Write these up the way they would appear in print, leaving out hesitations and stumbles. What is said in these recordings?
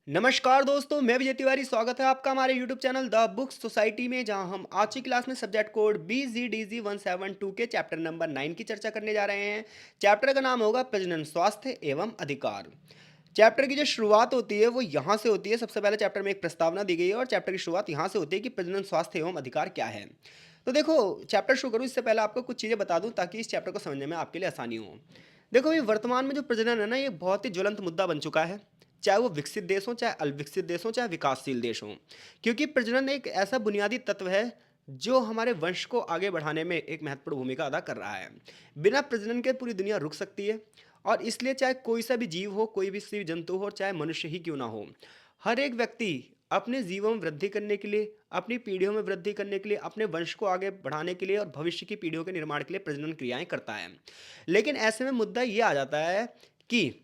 नमस्कार दोस्तों, मैं विजय तिवारी। स्वागत है आपका हमारे YouTube channel the books society में, जहां हम आज की क्लास में सब्जेक्ट कोड BZDZ172 के चैप्टर नंबर 9 की चर्चा करने जा रहे हैं। चैप्टर का नाम होगा प्रजनन स्वास्थ्य एवं अधिकार। चैप्टर की जो शुरुआत होती है वो यहाँ से होती है। सबसे पहले चैप्टर में एक प्रस्तावना दी गई है और चैप्टर की शुरुआत यहाँ से होती है कि प्रजनन स्वास्थ्य एवं अधिकार क्या है। तो देखो, चैप्टर शुरू करूँ इससे पहले आपको कुछ चीज़ें बता दूँ ताकि इस चैप्टर को समझने में आपके लिए आसानी हो। देखो, ये वर्तमान में जो प्रजनन है ना, ये बहुत ही ज्वलंत मुद्दा बन चुका है। चाहे वो विकसित देश हों, चाहे अविकसित देश हों, चाहे विकासशील देश हों। क्योंकि प्रजनन एक ऐसा बुनियादी तत्व है जो हमारे वंश को आगे बढ़ाने में एक महत्वपूर्ण भूमिका अदा कर रहा है। बिना प्रजनन के पूरी दुनिया रुक सकती है। और इसलिए चाहे कोई सा भी जीव हो, कोई भी जीव जंतु हो, चाहे मनुष्य ही क्यों ना हो, हर एक व्यक्ति अपने जीवन में वृद्धि करने के लिए, अपनी पीढ़ियों में वृद्धि करने के लिए, अपने वंश को आगे बढ़ाने के लिए और भविष्य की पीढ़ियों के निर्माण के लिए प्रजनन क्रियाएं करता है। लेकिन ऐसे में मुद्दा ये आ जाता है कि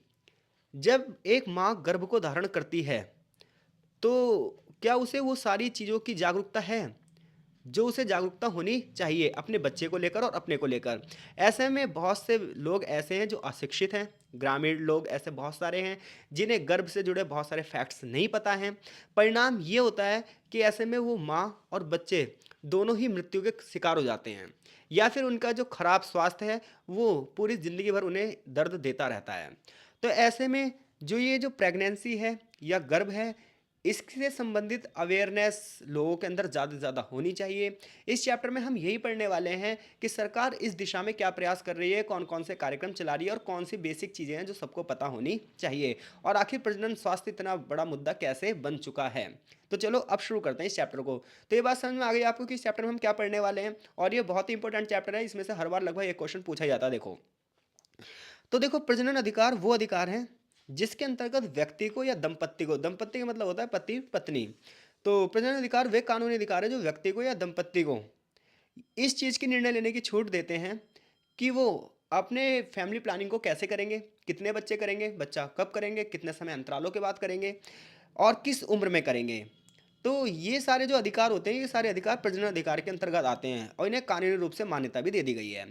जब एक माँ गर्भ को धारण करती है, तो क्या उसे वो सारी चीज़ों की जागरूकता है जो उसे जागरूकता होनी चाहिए अपने बच्चे को लेकर और अपने को लेकर। ऐसे में बहुत से लोग ऐसे हैं जो अशिक्षित हैं, ग्रामीण लोग ऐसे बहुत सारे हैं जिन्हें गर्भ से जुड़े बहुत सारे फैक्ट्स नहीं पता हैं। परिणाम ये होता है कि ऐसे में वो माँ और बच्चे दोनों ही मृत्यु के शिकार हो जाते हैं, या फिर उनका जो खराब स्वास्थ्य है वो पूरी ज़िंदगी भर उन्हें दर्द देता रहता है। तो ऐसे में जो ये जो प्रेगनेंसी है या गर्भ है, इससे संबंधित अवेयरनेस लोगों के अंदर ज़्यादा से ज़्यादा होनी चाहिए। इस चैप्टर में हम यही पढ़ने वाले हैं कि सरकार इस दिशा में क्या प्रयास कर रही है, कौन कौन से कार्यक्रम चला रही है और कौन सी बेसिक चीज़ें हैं जो सबको पता होनी चाहिए, और आखिर प्रजनन स्वास्थ्य इतना बड़ा मुद्दा कैसे बन चुका है। तो चलो अब शुरू करते हैं इस चैप्टर को। तो ये बात समझ में आ गई आपको कि इस चैप्टर में हम क्या पढ़ने वाले हैं, और ये बहुत ही इंपॉर्टेंट चैप्टर है। इसमें से हर बार लगभग एक क्वेश्चन पूछा ही जाता है। देखो, तो देखो, प्रजनन अधिकार वो अधिकार है जिसके अंतर्गत व्यक्ति को या दंपत्ति को, दंपत्ति का मतलब होता है पति पत्नी, तो प्रजनन अधिकार वे कानूनी अधिकार है जो व्यक्ति को या दंपत्ति को इस चीज़ की निर्णय लेने की छूट देते हैं कि वो अपने फैमिली प्लानिंग को कैसे करेंगे, कितने बच्चे करेंगे, बच्चा कब करेंगे, कितने समय अंतरालों के बाद करेंगे और किस उम्र में करेंगे। तो ये सारे जो अधिकार होते हैं, ये सारे अधिकार प्रजनन अधिकार के अंतर्गत आते हैं और इन्हें कानूनी रूप से मान्यता भी दे दी गई है।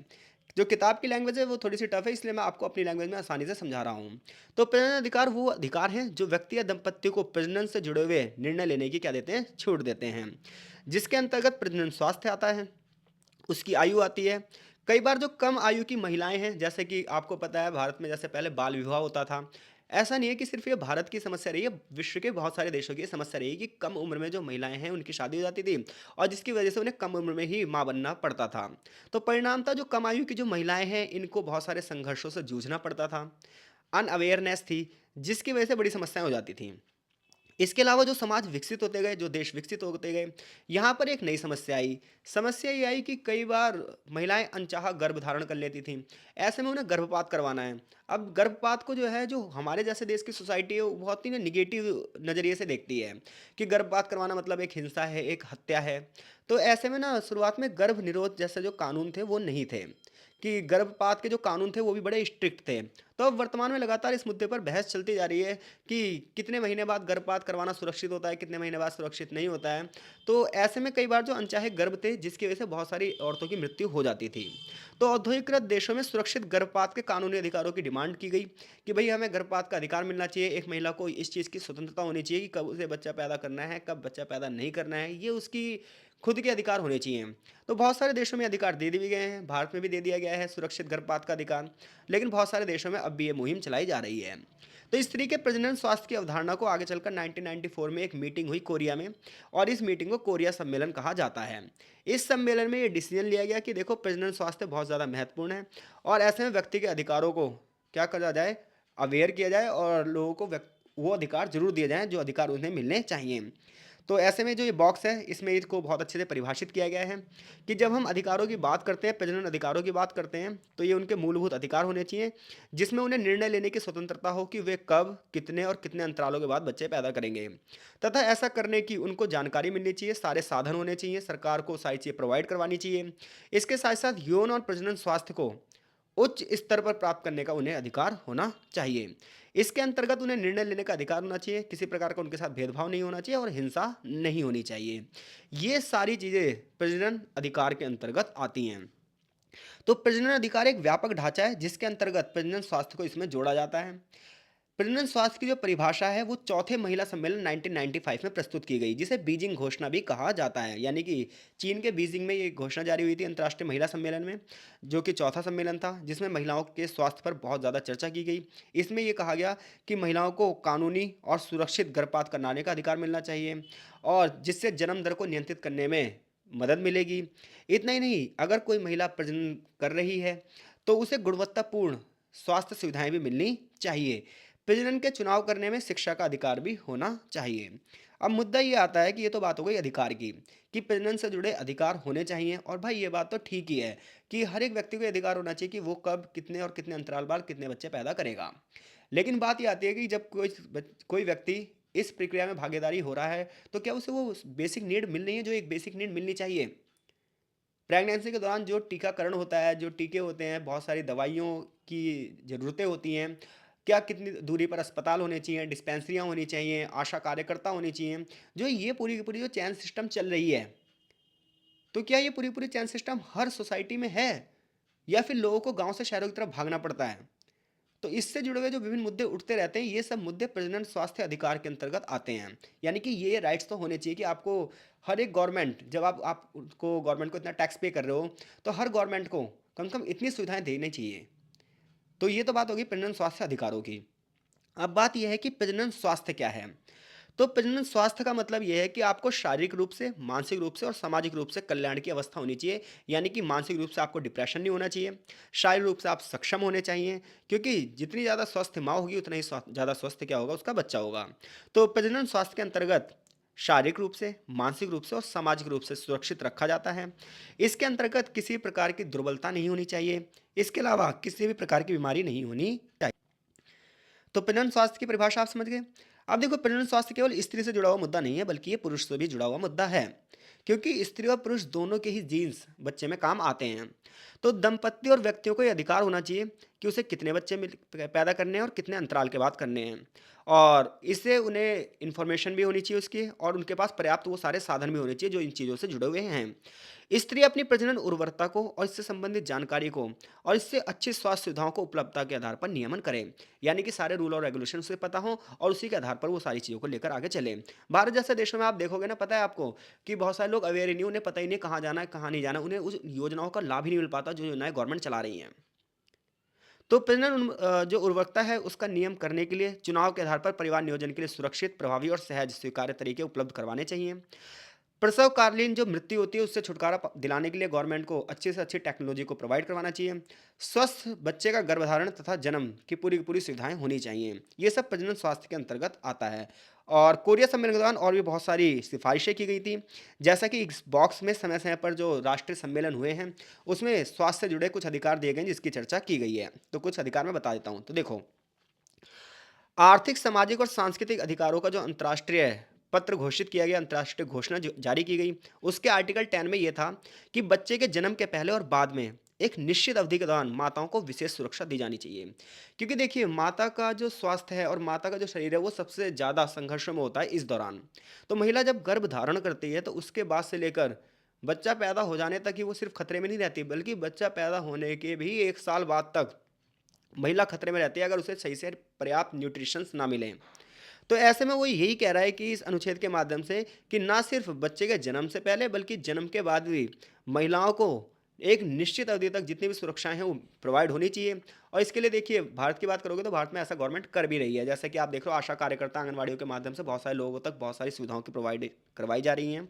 जो किताब की लैंग्वेज है वो थोड़ी सी टफ है, इसलिए मैं आपको अपनी लैंग्वेज में आसानी से समझा रहा हूँ। तो प्रजनन अधिकार वो अधिकार हैं जो व्यक्ति या दंपत्ति को प्रजनन से जुड़े हुए निर्णय लेने की क्या देते हैं, छूट देते हैं। जिसके अंतर्गत प्रजनन स्वास्थ्य आता है, उसकी आयु आती है। कई बार जो कम आयु की महिलाएं हैं, जैसे कि आपको पता है भारत में जैसे पहले बाल विवाह होता था। ऐसा नहीं है कि सिर्फ ये भारत की समस्या रही है, विश्व के बहुत सारे देशों की ये समस्या रही है कि कम उम्र में जो महिलाएं हैं उनकी शादी हो जाती थी और जिसकी वजह से उन्हें कम उम्र में ही माँ बनना पड़ता था। तो परिणाम था जो कम आयु की जो महिलाएं हैं इनको बहुत सारे संघर्षों से जूझना पड़ता था। अनअवेयरनेस थी जिसकी वजह से बड़ी समस्याएं हो जाती थी। इसके अलावा जो समाज विकसित होते गए, जो देश विकसित होते गए, यहाँ पर एक नई समस्या आई। समस्या ये आई कि कई बार महिलाएं अनचाहा गर्भ धारण कर लेती थीं। ऐसे में उन्हें गर्भपात करवाना है। अब गर्भपात को जो है, जो हमारे जैसे देश की सोसाइटी है वो बहुत ही ना निगेटिव नज़रिए से देखती है कि गर्भपात करवाना मतलब एक हिंसा है, एक हत्या है। तो ऐसे में ना शुरुआत में गर्भ निरोध जैसे जो कानून थे वो नहीं थे, कि गर्भपात के जो कानून थे वो भी बड़े स्ट्रिक्ट थे। तो अब वर्तमान में लगातार इस मुद्दे पर बहस चलती जा रही है कि कितने महीने बाद गर्भपात करवाना सुरक्षित होता है, कितने महीने बाद सुरक्षित नहीं होता है। तो ऐसे में कई बार जो अनचाहे गर्भ थे जिसकी वजह से बहुत सारी औरतों की मृत्यु हो जाती थी। तो औद्योगिकृत देशों में सुरक्षित गर्भपात के कानूनी अधिकारों की डिमांड की गई कि भई हमें गर्भपात का अधिकार मिलना चाहिए, एक महिला को इस चीज़ की स्वतंत्रता होनी चाहिए कि कब उसे बच्चा पैदा करना है, कब बच्चा पैदा नहीं करना है, ये उसकी खुद के अधिकार होने चाहिए। तो बहुत सारे देशों में अधिकार दे दिए गए हैं, भारत में भी दे दिया गया है सुरक्षित गर्भपात का अधिकार, लेकिन बहुत सारे देशों में अब भी ये मुहिम चलाई जा रही है। तो स्त्री के प्रजनन स्वास्थ्य की अवधारणा को आगे चलकर 1994 में एक मीटिंग हुई कोरिया में, और इस मीटिंग को कोरिया सम्मेलन कहा जाता है। इस सम्मेलन में ये डिसीजन लिया गया कि देखो, प्रजनन स्वास्थ्य बहुत ज़्यादा महत्वपूर्ण है और ऐसे में व्यक्ति के अधिकारों को क्या करा जाए, अवेयर किया जाए और लोगों को वो अधिकार जरूर दिए जाएं जो अधिकार उन्हें मिलने चाहिए। तो ऐसे में जो ये बॉक्स है इसमें इसको बहुत अच्छे से परिभाषित किया गया है कि जब हम अधिकारों की बात करते हैं, प्रजनन अधिकारों की बात करते हैं, तो ये उनके मूलभूत अधिकार होने चाहिए जिसमें उन्हें निर्णय लेने की स्वतंत्रता हो कि वे कब, कितने और कितने अंतरालों के बाद बच्चे पैदा करेंगे, तथा ऐसा करने की उनको जानकारी मिलनी चाहिए, सारे साधन होने चाहिए, सरकार को सारी चीज़ें प्रोवाइड करवानी चाहिए। इसके साथ साथ यौन और प्रजनन स्वास्थ्य को उच्च स्तर पर प्राप्त करने का उन्हें अधिकार होना चाहिए। इसके अंतर्गत उन्हें निर्णय लेने का अधिकार होना चाहिए, किसी प्रकार का उनके साथ भेदभाव नहीं होना चाहिए और हिंसा नहीं होनी चाहिए। ये सारी चीज़ें प्रजनन अधिकार के अंतर्गत आती हैं। तो प्रजनन अधिकार एक व्यापक ढांचा है जिसके अंतर्गत प्रजनन स्वास्थ्य को इसमें जोड़ा जाता है। प्रजनन स्वास्थ्य की जो परिभाषा है वो चौथे महिला सम्मेलन 1995 में प्रस्तुत की गई, जिसे बीजिंग घोषणा भी कहा जाता है। यानी कि चीन के बीजिंग में ये घोषणा जारी हुई थी अंतर्राष्ट्रीय महिला सम्मेलन में, जो कि चौथा सम्मेलन था, जिसमें महिलाओं के स्वास्थ्य पर बहुत ज़्यादा चर्चा की गई। इसमें ये कहा गया कि महिलाओं को कानूनी और सुरक्षित गर्भपात कराने का अधिकार मिलना चाहिए, और जिससे जन्म दर को नियंत्रित करने में मदद मिलेगी। इतना ही नहीं, अगर कोई महिला प्रजनन कर रही है तो उसे गुणवत्तापूर्ण स्वास्थ्य सुविधाएं भी मिलनी चाहिए। प्रजनन के चुनाव करने में शिक्षा का अधिकार भी होना चाहिए। अब मुद्दा ये आता है कि ये तो बात हो गई अधिकार की, कि प्रजनन से जुड़े अधिकार होने चाहिए, और भाई ये बात तो ठीक ही है कि हर एक व्यक्ति को ये अधिकार होना चाहिए कि वो कब, कितने और कितने अंतराल बाद कितने बच्चे पैदा करेगा। लेकिन बात ये आती है कि जब कोई व्यक्ति इस प्रक्रिया में भागीदारी हो रहा है, तो क्या उसे वो बेसिक नीड मिल रही है जो एक बेसिक नीड मिलनी चाहिए। प्रेगनेंसी के दौरान जो टीकाकरण होता है, जो टीके होते हैं, बहुत सारी दवाइयों की ज़रूरतें होती हैं, क्या कितनी दूरी पर अस्पताल होने चाहिए, डिस्पेंसरियाँ होनी चाहिए, आशा कार्यकर्ता होनी चाहिए, जो ये पूरी की पूरी जो चैन सिस्टम चल रही है, तो क्या ये पूरी पूरी चैन सिस्टम हर सोसाइटी में है, या फिर लोगों को गांव से शहरों की तरफ भागना पड़ता है। तो इससे जुड़े हुए जो विभिन्न मुद्दे उठते रहते हैं, ये सब मुद्दे प्रजनन स्वास्थ्य अधिकार के अंतर्गत आते हैं। यानी कि ये राइट्स तो होने चाहिए कि आपको हर एक गवर्नमेंट, जब आपको गवर्नमेंट को इतना टैक्स पे कर रहे हो, तो हर गवर्नमेंट को कम से कम इतनी सुविधाएं देनी चाहिए। तो ये तो बात होगी प्रजनन स्वास्थ्य अधिकारों की। अब बात यह है कि प्रजनन स्वास्थ्य क्या है। तो प्रजनन स्वास्थ्य का मतलब यह है कि आपको शारीरिक रूप से, मानसिक रूप से और सामाजिक रूप से कल्याण की अवस्था होनी चाहिए। यानी कि मानसिक रूप से आपको डिप्रेशन नहीं होना चाहिए, शारीरिक रूप से आप सक्षम होने चाहिए, क्योंकि जितनी ज़्यादा स्वस्थ माँ होगी उतना ही ज़्यादा स्वस्थ क्या होगा, उसका बच्चा होगा। तो प्रजनन स्वास्थ्य के अंतर्गत शारीरिक रूप से, मानसिक रूप से और सामाजिक रूप से सुरक्षित रखा जाता है। इसके अंतर्गत किसी प्रकार की दुर्बलता नहीं होनी चाहिए। इसके अलावा किसी भी प्रकार की बीमारी नहीं होनी चाहिए। तो प्रजनन स्वास्थ्य की परिभाषा आप समझ गए। अब देखो, प्रजनन स्वास्थ्य केवल स्त्री से जुड़ा हुआ मुद्दा नहीं है, बल्कि ये पुरुष से भी जुड़ा हुआ मुद्दा है, क्योंकि स्त्री और पुरुष दोनों के ही जीन्स बच्चे में काम आते हैं। तो दंपति और व्यक्तियों को ये अधिकार होना चाहिए कि उसे कितने बच्चे पैदा करने हैं और कितने अंतराल के बाद करने हैं, और इससे उन्हें इन्फॉर्मेशन भी होनी चाहिए उसकी, और उनके पास पर्याप्त वो सारे साधन भी होने चाहिए जो इन चीज़ों से जुड़े हुए हैं। स्त्री अपनी प्रजनन उर्वरता को और इससे संबंधित जानकारी को और इससे अच्छी स्वास्थ्य सुविधाओं को उपलब्धता के आधार पर नियमन करें। यानी कि सारे रूल और रेगुलेशन उसे पता हो, और उसी के आधार पर वो सारी चीज़ों को लेकर आगे चले। भारत जैसे देशों में आप देखोगे ना, पता है आपको कि बहुत सारे लोग अवेयर ही नहीं, उन्हें पता ही नहीं कहाँ जाना है कहाँ नहीं जाना, उन्हें उस योजनाओं का लाभ ही नहीं मिल पाता जो योजनाएं गवर्नमेंट चला रही हैं। तो प्रजनन जो उर्वरकता है उसका नियम करने के लिए चुनाव के आधार पर परिवार नियोजन के लिए सुरक्षित, प्रभावी और सहज स्वीकार्य तरीके उपलब्ध करवाने चाहिए। प्रसवकालीन जो मृत्यु होती है उससे छुटकारा दिलाने के लिए गवर्नमेंट को अच्छी से अच्छी टेक्नोलॉजी को प्रोवाइड करवाना चाहिए। स्वस्थ बच्चे का गर्भधारण तथा जन्म की पूरी सुविधाएं होनी चाहिए। ये सब प्रजनन स्वास्थ्य के अंतर्गत आता है। और कोरिया सम्मेलन के दौरान और भी बहुत सारी सिफारिशें की गई थी, जैसा कि इस बॉक्स में समय समय पर जो राष्ट्रीय सम्मेलन हुए हैं उसमें स्वास्थ्य से जुड़े कुछ अधिकार दिए गए हैं जिसकी चर्चा की गई है। तो कुछ अधिकार मैं बता देता हूँ। तो देखो, आर्थिक, सामाजिक और सांस्कृतिक अधिकारों का जो अंतर्राष्ट्रीय पत्र घोषित किया गया, अंतर्राष्ट्रीय घोषणा जो जारी की गई, उसके आर्टिकल 10 में यह था कि बच्चे के जन्म के पहले और बाद में एक निश्चित अवधि के दौरान माताओं को विशेष सुरक्षा दी जानी चाहिए। क्योंकि देखिए, माता का जो स्वास्थ्य है और माता का जो शरीर है वो सबसे ज़्यादा संघर्षों में होता है इस दौरान। तो महिला जब गर्भ धारण करती है तो उसके बाद से लेकर बच्चा पैदा हो जाने तक ही वो सिर्फ खतरे में नहीं रहती, बल्कि बच्चा पैदा होने के भी 1 साल बाद तक महिला खतरे में रहती है, अगर उसे सही से पर्याप्त न्यूट्रिशंस ना मिलें। तो ऐसे में वो यही कह रहा है कि इस अनुच्छेद के माध्यम से कि ना सिर्फ बच्चे के जन्म से पहले बल्कि जन्म के बाद भी महिलाओं को एक निश्चित अवधि तक जितनी भी सुरक्षाएं हैं वो प्रोवाइड होनी चाहिए। और इसके लिए देखिए, भारत की बात करोगे तो भारत में ऐसा गवर्नमेंट कर भी रही है। जैसे कि आप देख रहे हो, आशा कार्यकर्ता आंगनवाड़ियों के माध्यम से बहुत सारे लोगों तक बहुत सारी सुविधाओं की प्रोवाइड करवाई जा रही हैं।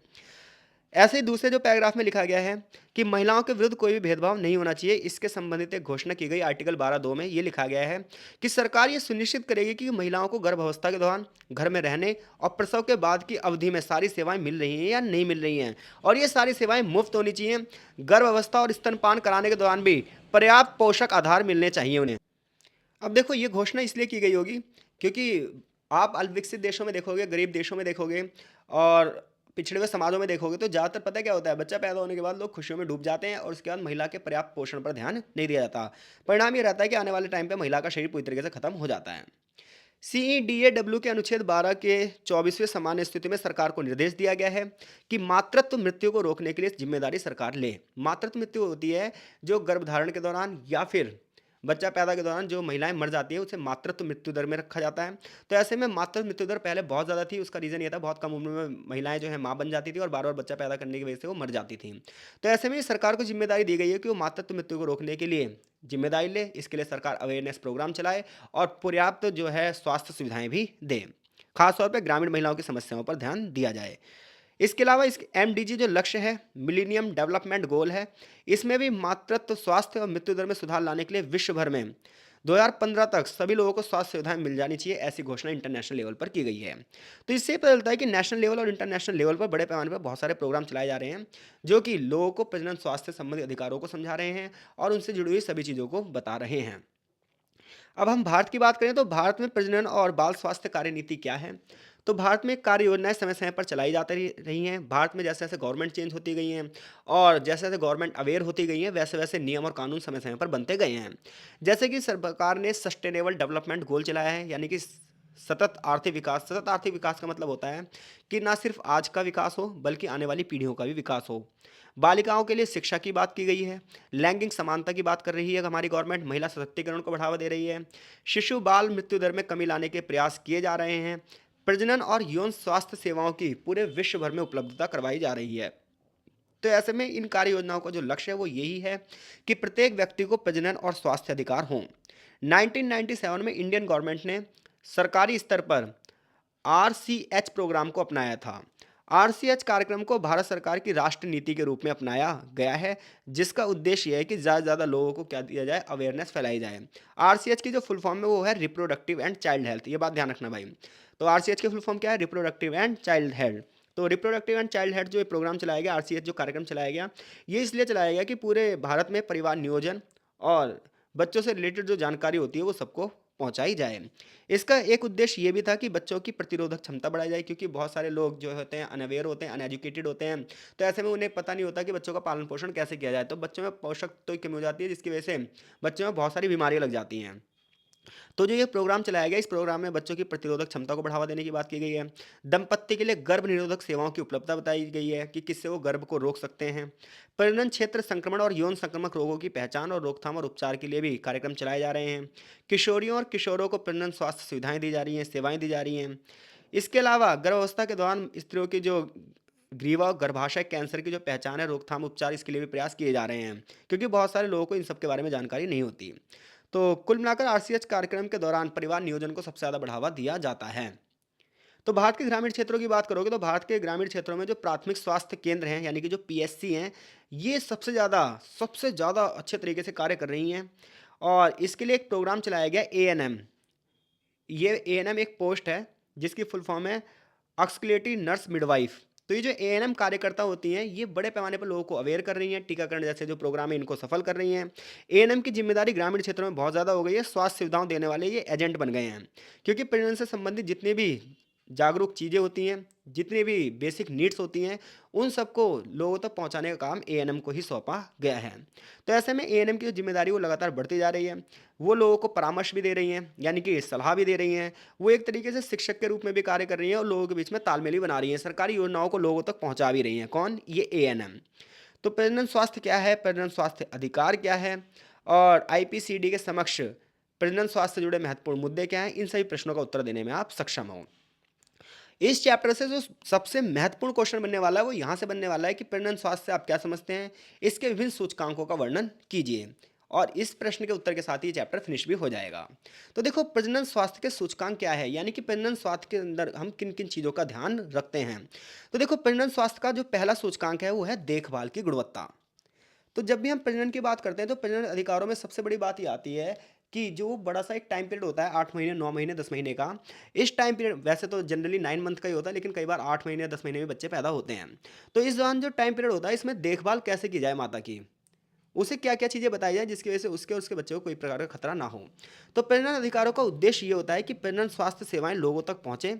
ऐसे ही दूसरे जो पैराग्राफ में लिखा गया है कि महिलाओं के विरुद्ध कोई भी भेदभाव नहीं होना चाहिए, इसके संबंधित एक घोषणा की गई आर्टिकल 12(2) में ये लिखा गया है कि सरकार ये सुनिश्चित करेगी कि महिलाओं को गर्भावस्था के दौरान घर में रहने और प्रसव के बाद की अवधि में सारी सेवाएं मिल रही हैं या नहीं मिल रही हैं, और ये सारी सेवाएं मुफ्त होनी चाहिए। गर्भावस्था और स्तनपान कराने के दौरान भी पर्याप्त पोषक आधार मिलने चाहिए उन्हें। अब देखो, ये घोषणा इसलिए की गई होगी क्योंकि आप अल्पविकसित देशों में देखोगे, गरीब देशों में देखोगे और पिछड़े हुए समाजों में देखोगे तो ज़्यादातर पता है क्या होता है, बच्चा पैदा होने के बाद लोग खुशियों में डूब जाते हैं और उसके बाद महिला के पर्याप्त पोषण पर ध्यान नहीं दिया जाता। परिणाम ये रहता है कि आने वाले टाइम पे महिला का शरीर पूरी तरीके से खत्म हो जाता है। CEDAW के अनुच्छेद 12 के 24वें सामान्य स्थिति में सरकार को निर्देश दिया गया है कि मातृत्व मृत्यु को रोकने के लिए जिम्मेदारी सरकार ले। मातृत्व मृत्यु होती है जो गर्भधारण के दौरान या फिर बच्चा पैदा के दौरान जो महिलाएँ मर जाती हैं, उसे मातृत्व मृत्यु दर में रखा जाता है। तो ऐसे में मातृत्व मृत्यु दर पहले बहुत ज़्यादा थी, उसका रीज़न ये था बहुत कम उम्र में महिलाएँ जो हैं माँ बन जाती थी और बार-बार बच्चा पैदा करने की वजह से वो मर जाती थीं। तो ऐसे में सरकार को ज़िम्मेदारी दी गई है कि वो मातृत्व मृत्यु को रोकने के लिए ज़िम्मेदारी ले, इसके लिए सरकार अवेयरनेस प्रोग्राम चलाए और पर्याप्त जो है स्वास्थ्य सुविधाएँ भी दे। खास तौर पे ग्रामीण महिलाओं की समस्याओं पर ध्यान दिया जाए। इसके अलावा इस एमडीजी जो लक्ष्य है, मिलेनियम डेवलपमेंट गोल है, इसमें भी मातृत्व, स्वास्थ्य और मृत्यु दर में सुधार लाने के लिए विश्व भर में 2015 तक सभी लोगों को स्वास्थ्य सुविधाएं मिल जानी चाहिए, ऐसी घोषणा इंटरनेशनल लेवल पर की गई है। तो इससे पता चलता है कि नेशनल लेवल और इंटरनेशनल लेवल पर बड़े पैमाने पर बहुत सारे प्रोग्राम चलाए जा रहे हैं, जो कि लोगों को प्रजनन स्वास्थ्य संबंधी अधिकारों को समझा रहे हैं और उनसे जुड़ी हुई सभी चीज़ों को बता रहे हैं। अब हम भारत की बात करें तो भारत में प्रजनन और बाल स्वास्थ्य कार्य नीति क्या है? तो भारत में कार्य योजनाएँ समय-समय पर चलाई जाती रही हैं। भारत में जैसे-जैसे गवर्नमेंट चेंज होती गई हैं और जैसे-जैसे गवर्नमेंट अवेयर होती गई है, वैसे-वैसे नियम और कानून समय-समय पर बनते गए हैं। जैसे कि सरकार ने सस्टेनेबल डेवलपमेंट गोल चलाया है, यानी कि सतत आर्थिक विकास। सतत आर्थिक विकास का मतलब होता है कि ना सिर्फ आज का विकास हो, बल्कि आने वाली पीढ़ियों का भी विकास हो। बालिकाओं के लिए शिक्षा की बात की गई है, लैंगिक समानता की बात कर रही है हमारी गवर्नमेंट, महिला सशक्तिकरण को बढ़ावा दे रही है, शिशु बाल मृत्यु दर में कमी लाने के प्रयास किए जा रहे हैं, प्रजनन और यौन स्वास्थ्य सेवाओं की पूरे विश्व भर में उपलब्धता करवाई जा रही है। तो ऐसे में इन कार्य योजनाओं का जो लक्ष्य है वो यही है कि प्रत्येक व्यक्ति को प्रजनन और स्वास्थ्य अधिकार हों। 1997 में इंडियन गवर्नमेंट ने सरकारी स्तर पर आरसीएच प्रोग्राम को अपनाया था। आरसीएच कार्यक्रम को भारत सरकार की राष्ट्र नीति के रूप में अपनाया गया है, जिसका उद्देश्य यह है कि ज़्यादा से ज़्यादा लोगों को क्या दिया जाए, अवेयरनेस फैलाई जाए। आरसीएच की जो फुल फॉर्म है वो है रिप्रोडक्टिव एंड चाइल्ड हेल्थ, ये बात ध्यान रखना भाई। तो आरसीएच की फुल फॉर्म क्या है? Reproductive and child health. तो रिप्रोडक्टिव एंड चाइल्ड हेल्थ जो ये प्रोग्राम चलाया गया, आरसीएच जो कार्यक्रम चलाया गया, ये इसलिए चलाया गया कि पूरे भारत में परिवार नियोजन और बच्चों से रिलेटेड जो जानकारी होती है वो सबको पहुंचाई जाए। इसका एक उद्देश्य ये भी था कि बच्चों की प्रतिरोधक क्षमता बढ़ाई जाए, क्योंकि बहुत सारे लोग जो होते हैं अनअवेयर होते हैं, अनएजुकेटेड होते हैं। तो ऐसे में उन्हें पता नहीं होता कि बच्चों का पालन पोषण कैसे किया जाए, तो बच्चों में पोषक तत्व की कमी हो जाती है, जिसकी वजह से बच्चों में बहुत सारी बीमारियां लग जाती हैं। तो जो ये प्रोग्राम चलाया गया, इस प्रोग्राम में बच्चों की प्रतिरोधक क्षमता को बढ़ावा देने की बात की गई है। दंपत्ति के लिए गर्भ निरोधक सेवाओं की उपलब्धता बताई गई है कि किससे वो गर्भ को रोक सकते हैं। प्रजनन क्षेत्र संक्रमण और यौन संक्रामक रोगों की पहचान और रोकथाम और उपचार के लिए भी कार्यक्रम चलाए जा रहे हैं। किशोरियों और किशोरों को प्रजनन स्वास्थ्य सुविधाएं दी जा रही हैं, सेवाएं दी जा रही हैं। इसके अलावा गर्भावस्था के दौरान स्त्रियों की जो ग्रीवा और गर्भाशय कैंसर की जो पहचान है, रोकथाम उपचार, इसके लिए भी प्रयास किए जा रहे हैं, क्योंकि बहुत सारे लोगों को इन सब के बारे में जानकारी नहीं होती। तो कुल मिलाकर आरसीएच कार्यक्रम के दौरान परिवार नियोजन को सबसे ज़्यादा बढ़ावा दिया जाता है। तो भारत के ग्रामीण क्षेत्रों की बात करोगे तो भारत के ग्रामीण क्षेत्रों में जो प्राथमिक स्वास्थ्य केंद्र हैं, यानी कि जो पीएससी हैं, ये सबसे ज़्यादा अच्छे तरीके से कार्य कर रही हैं। और इसके लिए एक प्रोग्राम चलाया गया एएनएम। ये एएनएम एक पोस्ट है जिसकी फुल फॉर्म है ऑक्सलेटरी नर्स मिडवाइफ। तो ये जो एएनएम कार्यकर्ता होती हैं, ये बड़े पैमाने पर लोगों को अवेयर कर रही हैं, टीकाकरण जैसे जो प्रोग्राम है इनको सफल कर रही हैं। एएनएम की जिम्मेदारी ग्रामीण क्षेत्रों में बहुत ज़्यादा हो गई है, स्वास्थ्य सुविधाओं देने वाले ये एजेंट बन गए हैं, क्योंकि प्रजनन से संबंधित जितनी भी जागरूक चीज़ें होती हैं, जितनी भी बेसिक नीड्स होती हैं, उन सबको लोगों तक पहुंचाने का काम एएनएम को ही सौंपा गया है। तो ऐसे में एएनएम की जो जिम्मेदारी वो लगातार बढ़ती जा रही है। वो लोगों को परामर्श भी दे रही हैं, यानी कि सलाह भी दे रही हैं। वो एक तरीके से शिक्षक के रूप में भी कार्य कर रही हैं और लोगों के बीच में तालमेल भी बना रही हैं, सरकारी योजनाओं को लोगों तक पहुंचा भी रही हैं। कौन? ये एएनएम। तो प्रजनन स्वास्थ्य क्या है, प्रजनन स्वास्थ्य अधिकार क्या है, और आईपीसीडी के समक्ष प्रजनन स्वास्थ्य से जुड़े महत्वपूर्ण मुद्दे क्या हैं, इन सभी प्रश्नों का उत्तर देने में आप सक्षम हो। इस चैप्टर से जो सबसे महत्वपूर्ण क्वेश्चन बनने वाला है वो यहाँ से बनने वाला है कि प्रजनन स्वास्थ्य से आप क्या समझते हैं, इसके विभिन्न सूचकांकों का वर्णन कीजिए। और इस प्रश्न के उत्तर के साथ ही चैप्टर फिनिश भी हो जाएगा। तो देखो, प्रजनन स्वास्थ्य के सूचकांक क्या है, यानी कि प्रजनन स्वास्थ्य के अंदर हम किन किन चीज़ों का ध्यान रखते हैं। तो देखो, प्रजनन स्वास्थ्य का जो पहला सूचकांक है वो है देखभाल की गुणवत्ता। तो जब भी हम प्रजनन की बात करते हैं तो प्रजनन अधिकारों में सबसे बड़ी बात ये आती है कि जो बड़ा सा एक टाइम पीरियड होता है, 8 महीने, 9 महीने, 10 महीने का। इस टाइम पीरियड वैसे तो जनरली 9 मंथ का ही होता है, लेकिन कई बार 8 महीने 10 महीने में बच्चे पैदा होते हैं। तो इस दौरान जो टाइम पीरियड होता है, इसमें देखभाल कैसे की जाए माता की, उसे क्या क्या चीज़ें बताई जाए जिसकी वजह से उसके और उसके बच्चे को कोई प्रकार का खतरा ना हो। तो प्रजनन अधिकारों का उद्देश्य ये होता है कि प्रजनन स्वास्थ्य सेवाएं लोगों तक पहुंचे,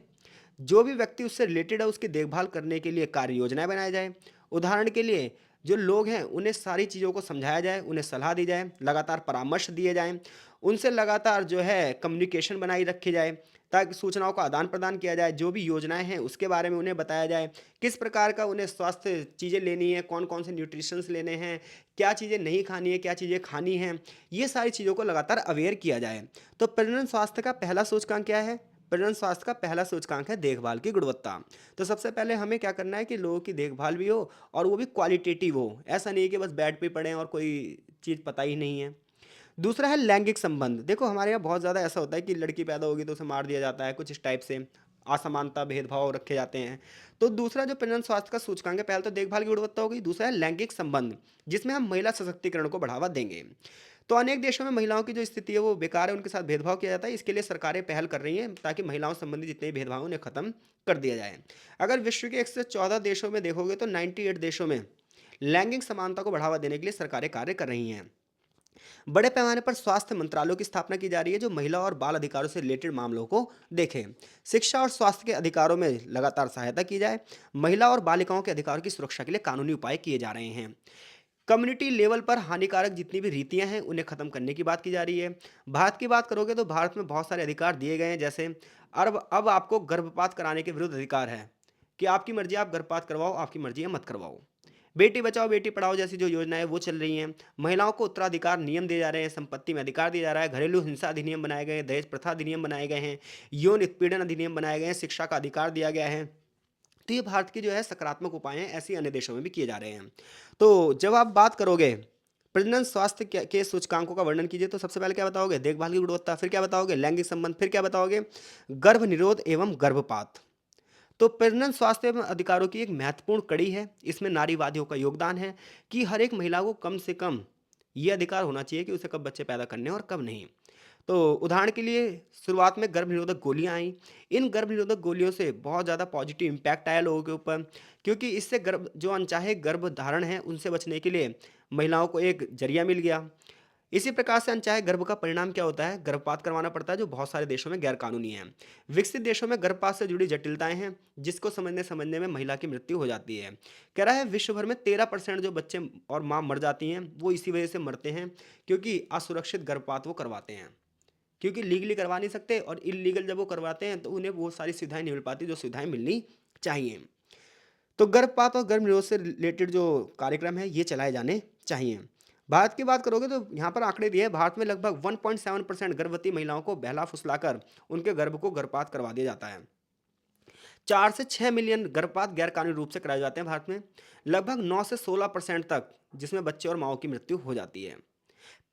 जो भी व्यक्ति उससे रिलेटेड है उसकी देखभाल करने के लिए कार्य योजनाएं बनाई जाए। उदाहरण के लिए जो लोग हैं उन्हें सारी चीज़ों को समझाया जाए, उन्हें सलाह दी जाए, लगातार परामर्श दिए जाएं, उनसे लगातार जो है कम्युनिकेशन बनाई रखी जाए, ताकि सूचनाओं का आदान-प्रदान किया जाए, जो भी योजनाएँ हैं उसके बारे में उन्हें बताया जाए, किस प्रकार का उन्हें स्वास्थ्य चीज़ें लेनी है, कौन-कौन से न्यूट्रिशंस लेने हैं, क्या चीज़ें नहीं खानी है, क्या चीज़ें खानी हैं, ये सारी चीज़ों को लगातार अवेयर किया जाए। तो प्रजनन स्वास्थ्य का पहला सूचकांक क्या है? प्रजनन स्वास्थ्य का पहला सूचकांक है देखभाल की गुणवत्ता। तो सबसे पहले हमें क्या करना है कि लोगों की देखभाल भी हो और वो भी क्वालिटेटिव हो। ऐसा नहीं है कि बस बेड पे पड़े हैं और कोई चीज़ पता ही नहीं है। दूसरा है लैंगिक संबंध। देखो हमारे यहाँ बहुत ज़्यादा ऐसा होता है कि लड़की पैदा होगी तो उसे मार दिया जाता है, कुछ इस टाइप से असमानता, भेदभाव रखे जाते हैं। तो दूसरा जो प्रजनन स्वास्थ्य का सूचकांक है, पहले तो देखभाल की गुणवत्ता हो गई, दूसरा है लैंगिक संबंध, जिसमें हम महिला सशक्तिकरण को बढ़ावा देंगे। तो अनेक देशों में महिलाओं की जो स्थिति है वो बेकार है, उनके साथ भेदभाव किया जाता है। इसके लिए सरकारें पहल कर रही हैं ताकि महिलाओं संबंधी जितने भी भेदभाव हैं उन्हें खत्म कर दिया जाए। अगर विश्व के 114 देशों में देखोगे तो 98 देशों में लैंगिक समानता को बढ़ावा देने के लिए सरकारें कार्य कर रही हैं। बड़े पैमाने पर स्वास्थ्य मंत्रालयों की स्थापना की जा रही है जो महिला और बाल अधिकारों से रिलेटेड मामलों को देखें। शिक्षा और स्वास्थ्य के अधिकारों में लगातार सहायता की जाए। महिला और बालिकाओं के अधिकारों की सुरक्षा के लिए कानूनी उपाय किए जा रहे हैं। कम्युनिटी लेवल पर हानिकारक जितनी भी रीतियां हैं उन्हें खत्म करने की बात की जा रही है। भारत की बात करोगे तो भारत में बहुत सारे अधिकार दिए गए हैं, जैसे अब आपको गर्भपात कराने के विरुद्ध अधिकार है कि आपकी मर्जी, आप गर्भपात करवाओ, आपकी मर्जी है मत करवाओ। बेटी बचाओ बेटी पढ़ाओ जैसी जो योजनाएं वो चल रही हैं। महिलाओं को उत्तराधिकार नियम दिए जा रहे हैं, संपत्ति में अधिकार दिया जा रहा है, घरेलू हिंसा अधिनियम बनाए गए हैं, दहेज प्रथा अधिनियम बनाए गए हैं, यौन उत्पीड़न अधिनियम बनाए गए हैं, शिक्षा का अधिकार दिया गया है। तो ये भारत के जो है सकारात्मक उपाय हैं, ऐसे ही अन्य देशों में भी किए जा रहे हैं। तो जब आप बात करोगे प्रजनन स्वास्थ्य के सूचकांकों का वर्णन कीजिए तो सबसे पहले क्या बताओगे? देखभाल की गुणवत्ता, फिर क्या बताओगे? लैंगिक संबंध, फिर क्या बताओगे? गर्भ निरोध एवं गर्भपात। तो प्रजनन स्वास्थ्य एवं अधिकारों की एक महत्वपूर्ण कड़ी है। इसमें नारीवादियों का योगदान है कि हर एक महिला को कम से कम ये अधिकार होना चाहिए कि उसे कब बच्चे पैदा करने हैं और कब नहीं। तो उदाहरण के लिए शुरुआत में गर्भ निरोधक गोलियां आई। इन गर्भ निरोधक गोलियों से बहुत ज़्यादा पॉजिटिव इम्पैक्ट आया लोगों के ऊपर, क्योंकि इससे गर्भ जो अनचाहे गर्भ धारण है उनसे बचने के लिए महिलाओं को एक जरिया मिल गया। इसी प्रकार से अनचाहे गर्भ का परिणाम क्या होता है? गर्भपात करवाना पड़ता है, जो बहुत सारे देशों में गैर कानूनी है। विकसित देशों में गर्भपात से जुड़ी जटिलताएं हैं, जिसको समझने समझने में महिला की मृत्यु हो जाती है। कह रहा है विश्व भर में 13% जो बच्चे और मां मर जाती हैं वो इसी वजह से मरते हैं, क्योंकि असुरक्षित गर्भपात वो करवाते हैं। क्योंकि लीगली करवा नहीं सकते और इलीगल जब वो करवाते हैं तो उन्हें वो सारी सुविधाएं नहीं मिल पाती जो सुविधाएं मिलनी चाहिए। तो गर्भपात और गर्भ निरोध से रिलेटेड जो कार्यक्रम है ये चलाए जाने चाहिए। भारत की बात करोगे तो यहाँ पर आंकड़े दिए हैं, भारत में लगभग 1.7% गर्भवती महिलाओं को बहला फुसलाकर उनके गर्भ को गर्भपात करवा दिया जाता है। 4 से 6 मिलियन गर्भपात गैर कानूनी रूप से कराए जाते हैं भारत में, लगभग 9 से 16% तक, जिसमें बच्चे और माओ की मृत्यु हो जाती है।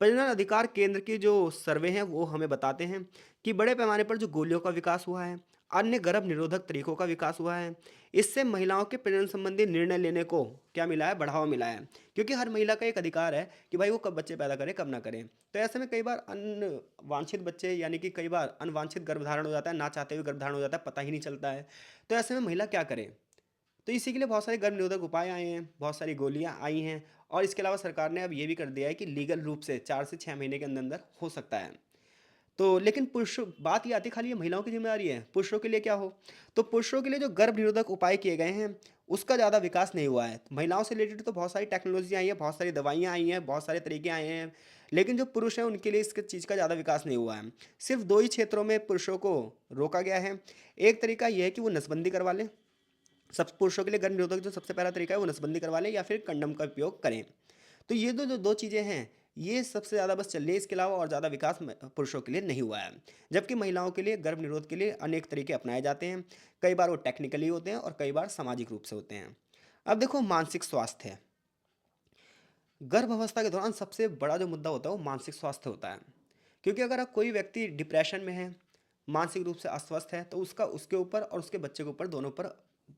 प्रजनन अधिकार केंद्र की जो सर्वे हैं वो हमें बताते हैं कि बड़े पैमाने पर जो गोलियों का विकास हुआ है, अन्य गर्भ निरोधक तरीकों का विकास हुआ है। इससे महिलाओं के प्रजनन संबंधी निर्णय लेने को क्या मिला है? बढ़ावा मिला है, क्योंकि हर महिला का एक अधिकार है कि भाई वो कब बच्चे पैदा करे कब ना करे। तो ऐसे में कई बार अनवांछित बच्चे यानी कि कई बार अनवांछित गर्भधारण हो जाता है, ना चाहते हुए गर्भधारण हो जाता है, पता ही नहीं चलता है। तो ऐसे में महिला क्या करे? तो इसी के लिए बहुत सारे गर्भ निरोधक उपाय आए हैं, बहुत सारी गोलियां आई हैं, और इसके अलावा सरकार ने अब ये भी कर दिया है कि लीगल रूप से 4 से 6 महीने के अंदर अंदर हो सकता है। तो लेकिन पुरुषों, बात ये आती है खाली ये महिलाओं की जिम्मेदारी है, पुरुषों के लिए क्या हो? तो पुरुषों के लिए जो गर्भ निरोधक उपाय किए गए हैं उसका ज़्यादा विकास नहीं हुआ है। महिलाओं से रिलेटेड तो बहुत सारी टेक्नोलॉजी आई है, बहुत सारी दवाइयाँ आई हैं, बहुत सारे तरीके आए हैं, लेकिन जो पुरुष हैं उनके लिए इसके चीज़ का ज़्यादा विकास नहीं हुआ है। सिर्फ दो ही क्षेत्रों में पुरुषों को रोका गया है। एक तरीका यह है कि वो नसबंदी करवा लें। सब पुरुषों के लिए गर्भ निरोधक जो सबसे पहला तरीका है वो नसबंदी करवा लें या फिर कंडम का उपयोग करें। तो ये दो जो दो चीज़ें हैं ये सबसे ज़्यादा बस चल रही है, इसके अलावा और ज़्यादा विकास पुरुषों के लिए नहीं हुआ है। जबकि महिलाओं के लिए गर्भ निरोध के लिए अनेक तरीके अपनाए जाते हैं। कई बार वो टेक्निकली होते हैं और कई बार सामाजिक रूप से होते हैं। अब देखो मानसिक स्वास्थ्य है। गर्भ अवस्था के दौरान सबसे बड़ा जो मुद्दा होता है वो मानसिक स्वास्थ्य होता है, क्योंकि अगर आप कोई व्यक्ति डिप्रेशन में है, मानसिक रूप से अस्वस्थ है, तो उसका उसके ऊपर और उसके बच्चे के ऊपर दोनों पर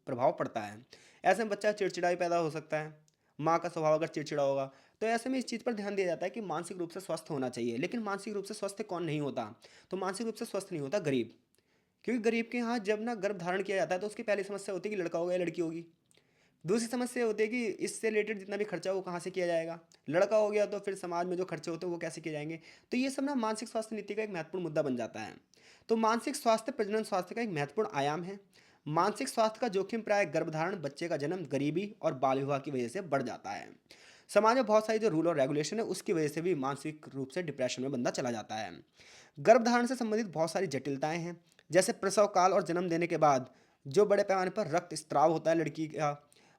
प्रभाव पड़ता है। ऐसे में बच्चा चिड़चिड़ाई पैदा हो सकता है। माँ का स्वभाव अगर चिड़चिड़ा होगा तो ऐसे में इस चीज़ पर ध्यान दिया जाता है कि मानसिक रूप से स्वस्थ होना चाहिए। लेकिन मानसिक रूप से स्वस्थ कौन नहीं होता? तो मानसिक रूप से स्वस्थ नहीं होता गरीब। क्योंकि गरीब के यहाँ जब ना गर्भ धारण किया जाता है तो उसकी पहली समस्या होती है कि लड़का होगा या लड़की होगी। दूसरी समस्या होती है कि इससे रिलेटेड जितना भी खर्चा हो वो कहाँ से किया जाएगा। लड़का हो गया तो फिर समाज में जो खर्चे होते हैं वो कैसे किए जाएंगे। तो ये सब ना मानसिक स्वास्थ्य नीति का एक महत्वपूर्ण मुद्दा बन जाता है। तो मानसिक स्वास्थ्य प्रजनन स्वास्थ्य का एक महत्वपूर्ण आयाम है। मानसिक स्वास्थ्य का जोखिम प्राय गर्भधारण, बच्चे का जन्म, गरीबी और बाल विवाह की वजह से बढ़ जाता है। समाज में बहुत सारी जो रूल और रेगुलेशन है उसकी वजह से भी मानसिक रूप से डिप्रेशन में बंदा चला जाता है। गर्भधारण से संबंधित बहुत सारी जटिलताएं हैं। जैसे प्रसव काल और जन्म देने के बाद जो बड़े पैमाने पर रक्त स्त्राव होता है लड़की का,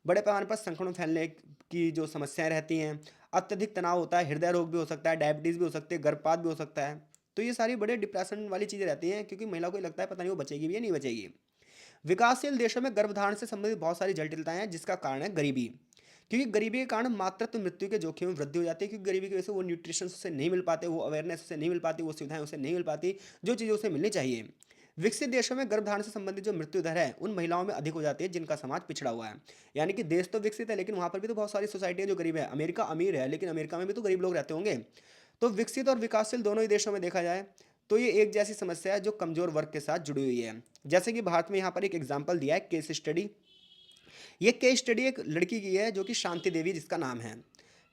बड़े पैमाने पर संक्रमण फैलने की जो समस्याएं रहती हैं, अत्यधिक तनाव होता है, हृदय रोग भी हो सकता है, डायबिटीज़ भी हो सकती है, गर्भपात भी हो सकता है। तो ये सारी बड़े डिप्रेशन वाली चीज़ें रहती हैं, क्योंकि महिला को ये लगता है पता नहीं वो बचेगी भी या नहीं बचेगी। विकासशील देशों में गर्भधारण से संबंधित बहुत सारी जटिलताएं हैं, जिसका कारण है गरीबी। क्योंकि गरीबी के कारण मातृत्व मृत्यु के जोखिम में वृद्धि हो जाती है, क्योंकि गरीबी की वजह से वो न्यूट्रिशन उसे नहीं मिल पाते, वो अवेयरनेस उसे नहीं मिल पाती, वो सुविधाएं उसे नहीं मिल पाती जो चीज़ें उसे मिलनी चाहिए। विकसित देशों में गर्भधारण से संबंधित जो मृत्यु दर है उन महिलाओं में अधिक हो जाती है जिनका समाज पिछड़ा हुआ है। यानी कि देश तो विकसित है लेकिन वहां पर भी तो बहुत सारी सोसाइटी है जो गरीब है। अमेरिका अमीर है लेकिन अमेरिका में भी तो गरीब लोग रहते होंगे। तो विकसित और विकासशील दोनों ही देशों में देखा जाए तो ये एक जैसी समस्या है जो कमजोर वर्ग के साथ जुड़ी हुई है। जैसे कि भारत में यहाँ पर एक एग्जाम्पल दिया है केस स्टडी। ये केस स्टडी एक लड़की की है जो कि शांति देवी जिसका नाम है।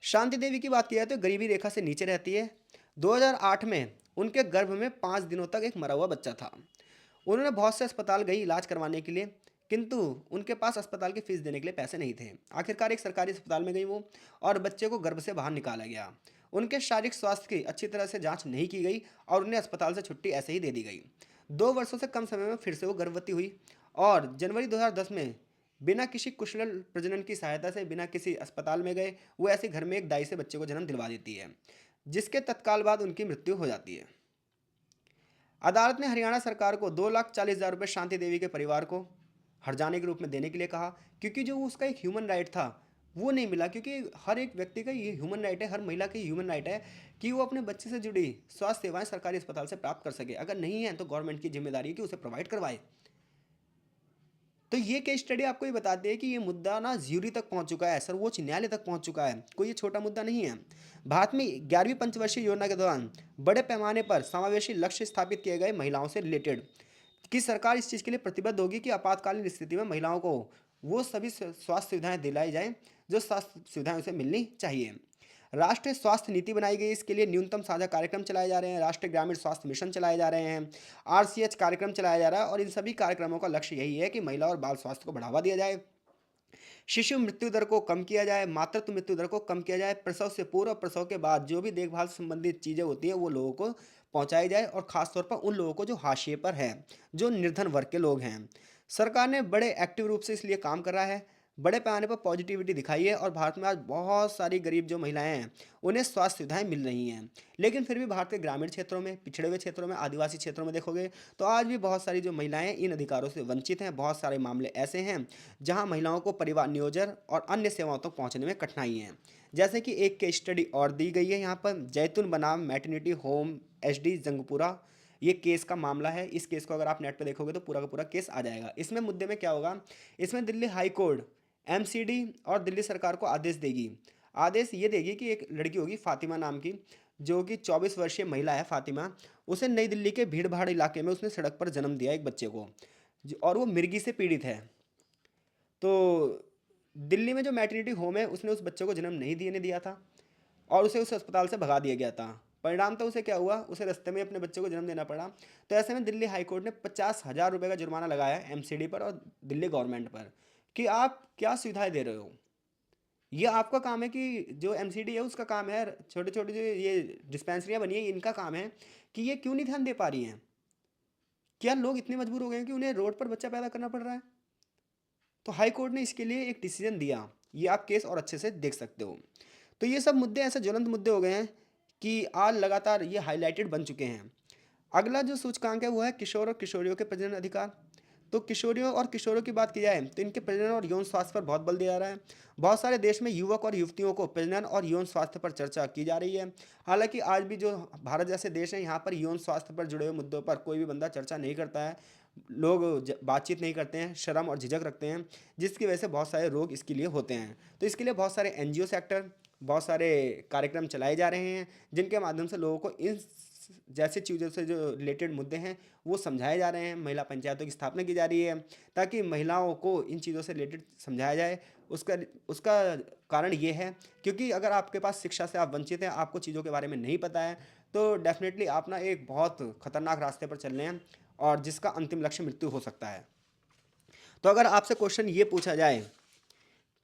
शांति देवी की बात की जाए तो गरीबी रेखा से नीचे रहती है। 2008 में उनके गर्भ में 5 दिनों तक एक मरा हुआ बच्चा था। उन्होंने बहुत से अस्पताल गई इलाज करवाने के लिए, किंतु उनके पास अस्पताल की फीस देने के लिए पैसे नहीं थे। आखिरकार एक सरकारी अस्पताल में गई वो, और बच्चे को गर्भ से बाहर निकाला गया। उनके शारीरिक स्वास्थ्य की अच्छी तरह से जांच नहीं की गई और उन्हें अस्पताल से छुट्टी ऐसे ही दे दी गई। 2 वर्षों से कम समय में फिर से वो गर्भवती हुई और जनवरी 2010 में बिना किसी कुशल प्रजनन की सहायता से, बिना किसी अस्पताल में गए, वो ऐसे घर में एक दाई से बच्चे को जन्म दिलवा देती है, जिसके तत्काल बाद उनकी मृत्यु हो जाती है। अदालत ने हरियाणा सरकार को 2,40,000 रुपये शांति देवी के परिवार को हर्जाने के रूप में देने के लिए कहा, क्योंकि जो उसका एक ह्यूमन राइट था वो नहीं मिला। क्योंकि हर एक व्यक्ति का ये ह्यूमन राइट है, हर महिला का ह्यूमन राइट है कि वो अपने बच्चे से जुड़ी स्वास्थ्य सेवाएं सरकारी अस्पताल से प्राप्त कर सके। अगर नहीं है तो गवर्नमेंट की जिम्मेदारी है कि उसे प्रोवाइड करवाए। तो ये केस स्टडी आपको ये बताती है कि ये मुद्दा ना ज्यूरी तक पहुंच चुका है, सर्वोच्च न्यायालय तक पहुंच चुका है, कोई ये छोटा मुद्दा नहीं है। भारत में 11वीं पंचवर्षीय योजना के दौरान बड़े पैमाने पर समावेशी लक्ष्य स्थापित किए गए महिलाओं से रिलेटेड कि सरकार इस चीज़ के लिए प्रतिबद्ध होगी कि आपातकालीन स्थिति में महिलाओं को वो सभी स्वास्थ्य सुविधाएं दिलाई जाएं जो स्वास्थ्य सुविधाएं उसे मिलनी चाहिए। राष्ट्रीय स्वास्थ्य नीति बनाई गई, इसके लिए न्यूनतम साझा कार्यक्रम चलाए जा रहे हैं, राष्ट्रीय ग्रामीण स्वास्थ्य मिशन चलाए जा रहे हैं, आरसीएच कार्यक्रम चलाया जा रहा है, और इन सभी कार्यक्रमों का लक्ष्य यही है कि महिला और बाल स्वास्थ्य को बढ़ावा दिया जाए, शिशु मृत्यु दर को कम किया जाए, मातृत्व मृत्यु दर को कम किया जाए, प्रसव से पूर्व और प्रसव के बाद जो भी देखभाल से संबंधित चीज़ें होती हैं वो लोगों को पहुंचाई जाए, और खासतौर पर उन लोगों को जो हाशिए पर हैं, जो निर्धन वर्ग के लोग हैं। सरकार ने बड़े एक्टिव रूप से इसलिए काम कर रहा है, बड़े पैमाने पर पॉजिटिविटी दिखाई है, और भारत में आज बहुत सारी गरीब जो महिलाएं हैं उन्हें स्वास्थ्य सुविधाएं मिल रही हैं। लेकिन फिर भी भारत के ग्रामीण क्षेत्रों में, पिछड़े हुए क्षेत्रों में, आदिवासी क्षेत्रों में देखोगे तो आज भी बहुत सारी जो महिलाएं इन अधिकारों से वंचित हैं। बहुत सारे मामले ऐसे हैं जहां महिलाओं को परिवार नियोजन और अन्य सेवाओं तक पहुंचने में कठिनाई है। जैसे कि एक केस स्टडी और दी गई है यहाँ पर, जैतून बनाम मैटरनिटी होम एचडी जंगपुरा। ये केस का मामला है। इस केस को अगर आप नेट पे देखोगे तो पूरा का पूरा केस आ जाएगा। इसमें मुद्दे में क्या होगा, इसमें दिल्ली हाई कोर्ट, एमसीडी और दिल्ली सरकार को आदेश देगी। आदेश ये देगी कि एक लड़की होगी फातिमा नाम की, जो कि 24 वर्षीय महिला है फातिमा। उसे नई दिल्ली के भीड़ भाड़ इलाके में उसने सड़क पर जन्म दिया एक बच्चे को, और वो मिर्गी से पीड़ित है। तो दिल्ली में जो मैटरनिटी होम है उसने उस बच्चे को जन्म नहीं देने दिया था और उसे उस अस्पताल से भगा दिया गया था। परिणाम तो उसे क्या हुआ, उसे रास्ते में अपने बच्चे को जन्म देना पड़ा। तो ऐसे में दिल्ली हाईकोर्ट ने 50,000 रुपये का जुर्माना लगाया एमसीडी पर और दिल्ली गवर्नमेंट पर कि आप क्या सुविधाएं दे रहे हो। ये आपका काम है कि जो एमसीडी है उसका काम है, छोटे छोटे जो ये डिस्पेंसरियां बनी है इनका काम है कि ये क्यों नहीं ध्यान दे पा रही हैं। क्या लोग इतने मजबूर हो गए हैं कि उन्हें रोड पर बच्चा पैदा करना पड़ रहा है। तो हाई कोर्ट ने इसके लिए एक डिसीजन दिया। ये आप केस और अच्छे से देख सकते हो। तो ये सब मुद्दे ऐसे ज्वलंत मुद्दे हो गए हैं कि आज लगातार ये हाईलाइटेड बन चुके हैं। अगला जो सूचकांक है वो है किशोर और किशोरियों के प्रजनन अधिकार। तो किशोरियों और किशोरों की बात की जाए तो इनके प्रजनन और यौन स्वास्थ्य पर बहुत बल दिया जा रहा है। बहुत सारे देश में युवक और युवतियों को प्रजनन और यौन स्वास्थ्य पर चर्चा की जा रही है। हालांकि आज भी जो भारत जैसे देश हैं यहाँ पर यौन स्वास्थ्य पर जुड़े हुए मुद्दों पर कोई भी बंदा चर्चा नहीं करता है। लोग बातचीत नहीं करते हैं, शर्म और झिझक रखते हैं, जिसकी वजह से बहुत सारे रोग इसके लिए होते हैं। तो इसके लिए बहुत सारे एनजीओ सेक्टर, बहुत सारे कार्यक्रम चलाए जा रहे हैं जिनके माध्यम से लोगों को इन जैसी चीज़ों से जो रिलेटेड मुद्दे हैं वो समझाए जा रहे हैं। महिला पंचायतों की स्थापना की जा रही है ताकि महिलाओं को इन चीज़ों से रिलेटेड समझाया जाए। उसका उसका कारण ये है क्योंकि अगर आपके पास शिक्षा से आप वंचित हैं, आपको चीज़ों के बारे में नहीं पता है, तो डेफिनेटली आप ना एक बहुत खतरनाक रास्ते पर चल रहे हैं और जिसका अंतिम लक्ष्य मृत्यु हो सकता है। तो अगर आपसे क्वेश्चन ये पूछा जाए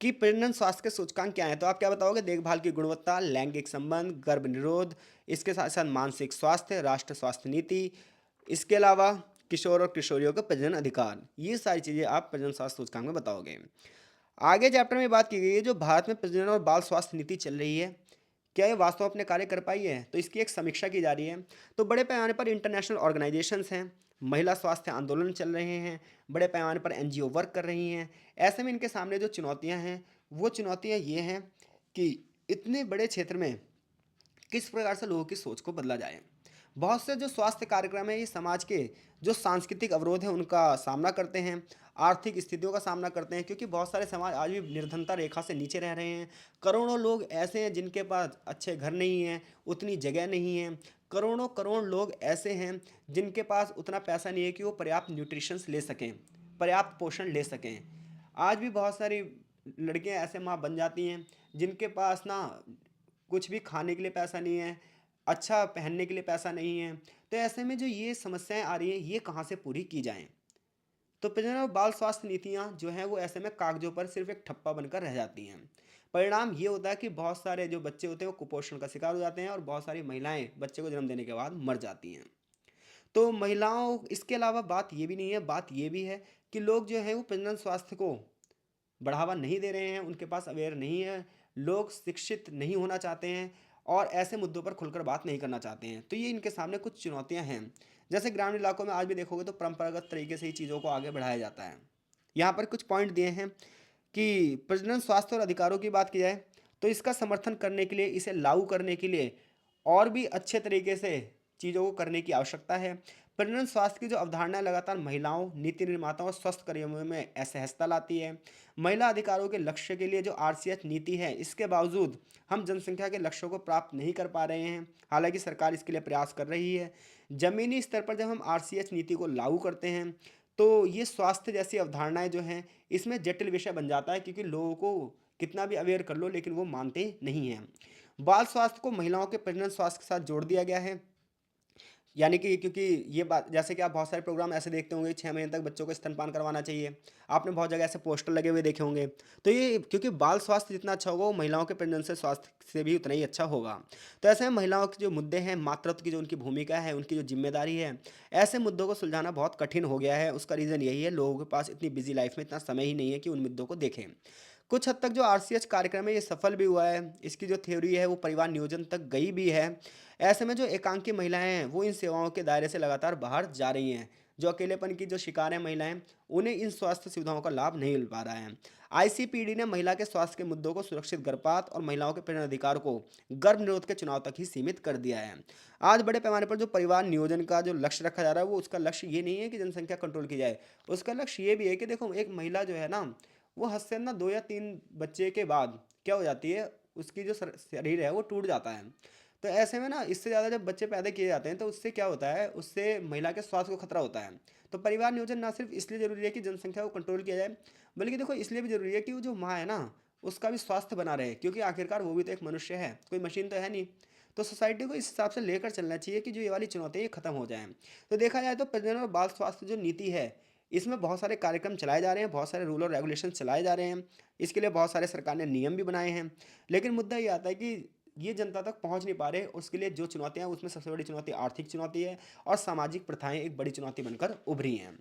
कि प्रजनन स्वास्थ्य के सूचकांक क्या है, तो आप क्या बताओगे? देखभाल की गुणवत्ता, लैंगिक संबंध, गर्भ निरोध, इसके साथ साथ मानसिक स्वास्थ्य, राष्ट्रीय स्वास्थ्य नीति, इसके अलावा किशोर और किशोरियों का प्रजनन अधिकार, ये सारी चीज़ें आप प्रजनन स्वास्थ्य सूचकांक में बताओगे। आगे चैप्टर में बात की गई है जो भारत में प्रजनन और बाल स्वास्थ्य नीति चल रही है, क्या ये वास्तव में अपने कार्य कर पाई है? तो इसकी एक समीक्षा की जा रही है। तो बड़े पैमाने पर इंटरनेशनल ऑर्गेनाइजेशंस हैं, महिला स्वास्थ्य आंदोलन चल रहे हैं, बड़े पैमाने पर एनजीओ वर्क कर रही हैं। ऐसे में इनके सामने जो चुनौतियां हैं, वो चुनौतियां ये हैं कि इतने बड़े क्षेत्र में किस प्रकार से लोगों की सोच को बदला जाए। बहुत से जो स्वास्थ्य कार्यक्रम है ये समाज के जो सांस्कृतिक अवरोध हैं उनका सामना करते हैं, आर्थिक स्थितियों का सामना करते हैं, क्योंकि बहुत सारे समाज आज भी निर्धनता रेखा से नीचे रह रहे हैं। करोड़ों लोग ऐसे हैं जिनके पास अच्छे घर नहीं हैं, उतनी जगह नहीं है। करोड़ों करोड़ लोग ऐसे हैं जिनके पास उतना पैसा नहीं है कि वो पर्याप्त न्यूट्रिशंस ले सकें, पर्याप्त पोषण ले सकें। आज भी बहुत सारी लड़कियां ऐसे माँ बन जाती हैं जिनके पास ना कुछ भी खाने के लिए पैसा नहीं है, अच्छा पहनने के लिए पैसा नहीं है। तो ऐसे में जो ये समस्याएं आ रही हैं ये कहाँ से पूरी की जाएं? तो प्रजनन और बाल स्वास्थ्य नीतियाँ जो हैं वो ऐसे में कागजों पर सिर्फ एक ठप्पा बनकर रह जाती हैं। परिणाम ये होता है कि बहुत सारे जो बच्चे होते हैं वो कुपोषण का शिकार हो जाते हैं और बहुत सारी महिलाएं बच्चे को जन्म देने के बाद मर जाती हैं। तो महिलाओं इसके अलावा बात ये भी नहीं है, बात ये भी है कि लोग जो हैं वो प्रजनन स्वास्थ्य को बढ़ावा नहीं दे रहे हैं, उनके पास अवेयर नहीं है, लोग शिक्षित नहीं होना चाहते हैं और ऐसे मुद्दों पर खुलकर बात नहीं करना चाहते हैं। तो ये इनके सामने कुछ चुनौतियां हैं। जैसे ग्रामीण इलाकों में आज भी देखोगे तो परंपरागत तरीके से ही चीज़ों को आगे बढ़ाया जाता है। यहाँ पर कुछ पॉइंट दिए हैं कि प्रजनन स्वास्थ्य और अधिकारों की बात की जाए तो इसका समर्थन करने के लिए, इसे लागू करने के लिए और भी अच्छे तरीके से चीज़ों को करने की आवश्यकता है। प्रजनन स्वास्थ्य की जो अवधारणा लगातार महिलाओं, नीति निर्माताओं और स्वास्थ्य कर्मियों में असहजता लाती है। महिला अधिकारों के लक्ष्य के लिए जो आरसीएच नीति है, इसके बावजूद हम जनसंख्या के लक्ष्यों को प्राप्त नहीं कर पा रहे हैं, हालांकि सरकार इसके लिए प्रयास कर रही है। जमीनी स्तर पर जब हम आरसीएच नीति को लागू करते हैं तो ये स्वास्थ्य जैसी अवधारणाएं जो हैं इसमें जटिल विषय बन जाता है, क्योंकि लोगों को कितना भी अवेयर कर लो लेकिन वो मानते नहीं हैं। बाल स्वास्थ्य को महिलाओं के प्रजनन स्वास्थ्य के साथ जोड़ दिया गया है। यानी कि क्योंकि ये बात, जैसे कि आप बहुत सारे प्रोग्राम ऐसे देखते होंगे 6 महीने तक बच्चों को स्तनपान करवाना चाहिए, आपने बहुत जगह ऐसे पोस्टर लगे हुए देखे होंगे। तो ये क्योंकि बाल स्वास्थ्य जितना अच्छा होगा वो महिलाओं के प्रजनन से स्वास्थ्य से भी उतना ही अच्छा होगा। तो ऐसे में महिलाओं के जो मुद्दे हैं, मातृत्व की जो उनकी भूमिका है, उनकी जो जिम्मेदारी है, ऐसे मुद्दों को सुलझाना बहुत कठिन हो गया है। उसका रीज़न यही है, लोगों के पास इतनी बिजी लाइफ में इतना समय ही नहीं है कि उन मुद्दों को देखें। कुछ हद तक जो आरसीएच कार्यक्रम है ये सफल भी हुआ है, इसकी जो थ्योरी है वो परिवार नियोजन तक गई भी है। ऐसे में जो एकांकी महिलाएं हैं वो इन सेवाओं के दायरे से लगातार बाहर जा रही हैं। जो अकेलेपन की जो शिकार हैं महिलाएं, उन्हें इन स्वास्थ्य सुविधाओं का लाभ नहीं मिल पा रहा है। आईसीपीडी ने महिला के स्वास्थ्य के मुद्दों को सुरक्षित गर्भपात और महिलाओं के प्रजनन अधिकार को गर्भ निरोध के चुनाव तक ही सीमित कर दिया है। आज बड़े पैमाने पर जो परिवार नियोजन का जो लक्ष्य रखा जा रहा है वो उसका लक्ष्य ये नहीं है कि जनसंख्या कंट्रोल की जाए। उसका लक्ष्य ये भी है कि देखो एक महिला जो है ना, वो हद से ना 2 या 3 बच्चे के बाद क्या हो जाती है, उसकी जो शरीर है वो टूट जाता है। तो ऐसे में ना इससे ज़्यादा जब बच्चे पैदा किए जाते हैं तो उससे क्या होता है, उससे महिला के स्वास्थ्य को खतरा होता है। तो परिवार नियोजन ना सिर्फ इसलिए ज़रूरी है कि जनसंख्या को कंट्रोल किया जाए, बल्कि देखो इसलिए भी ज़रूरी है कि वो जो माँ है ना उसका भी स्वास्थ्य बना रहे, क्योंकि आखिरकार वो भी तो एक मनुष्य है, कोई मशीन तो है नहीं। तो सोसाइटी को इस हिसाब से लेकर चलना चाहिए कि जो ये वाली चुनौती है ये खत्म हो जाए। तो देखा जाए तो प्रजनन और बाल स्वास्थ्य जो नीति है इसमें बहुत सारे कार्यक्रम चलाए जा रहे हैं, बहुत सारे रूल और रेगुलेशन चलाए जा रहे हैं, इसके लिए बहुत सारे सरकार ने नियम भी बनाए हैं। लेकिन मुद्दा ये आता है कि ये जनता तक पहुंच नहीं पा रहे। उसके लिए जो चुनौतियां हैं उसमें सबसे बड़ी चुनौती आर्थिक चुनौती है और सामाजिक प्रथाएं एक बड़ी चुनौती बनकर उभरी हैं।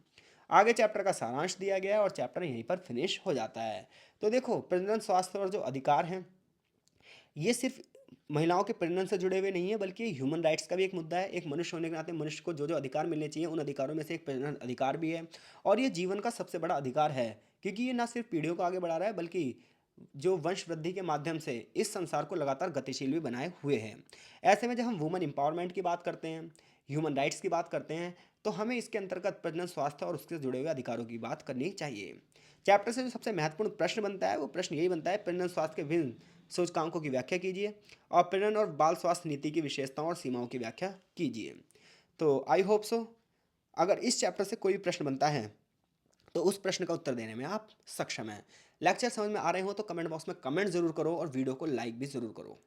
आगे चैप्टर का सारांश दिया गया है और चैप्टर यहीं पर फिनिश हो जाता है। तो देखो प्रजनन स्वास्थ्य और जो अधिकार हैं ये सिर्फ महिलाओं के प्रजनन से जुड़े हुए नहीं है, बल्कि ह्यूमन राइट्स का भी एक मुद्दा है। एक मनुष्य होने के नाते मनुष्य को जो जो अधिकार मिलने चाहिए उन अधिकारों में से एक प्रजनन अधिकार भी है। और ये जीवन का सबसे बड़ा अधिकार है, क्योंकि ये ना सिर्फ पीढ़ियों को आगे बढ़ा रहा है बल्कि जो वंश वृद्धि के माध्यम से इस संसार को लगातार गतिशील भी बनाए हुए हैं। ऐसे में जब हम वुमन एम्पावरमेंट की बात करते हैं, ह्यूमन राइट्स की बात करते हैं, तो हमें इसके अंतर्गत प्रजनन स्वास्थ्य और उससे जुड़े हुए अधिकारों की बात करनी चाहिए। चैप्टर से जो सबसे महत्वपूर्ण प्रश्न बनता है वो प्रश्न यही बनता है, प्रजनन स्वास्थ्य के विभिन्न सूचकांकों की व्याख्या कीजिए और प्रजनन और बाल स्वास्थ्य नीति की विशेषताओं और सीमाओं की व्याख्या कीजिए। तो आई होप सो अगर इस चैप्टर से कोई भी प्रश्न बनता है तो उस प्रश्न का उत्तर देने में आप सक्षम हैं। लेक्चर समझ में आ रहे हो तो कमेंट बॉक्स में कमेंट जरूर करो और वीडियो को लाइक भी जरूर करो।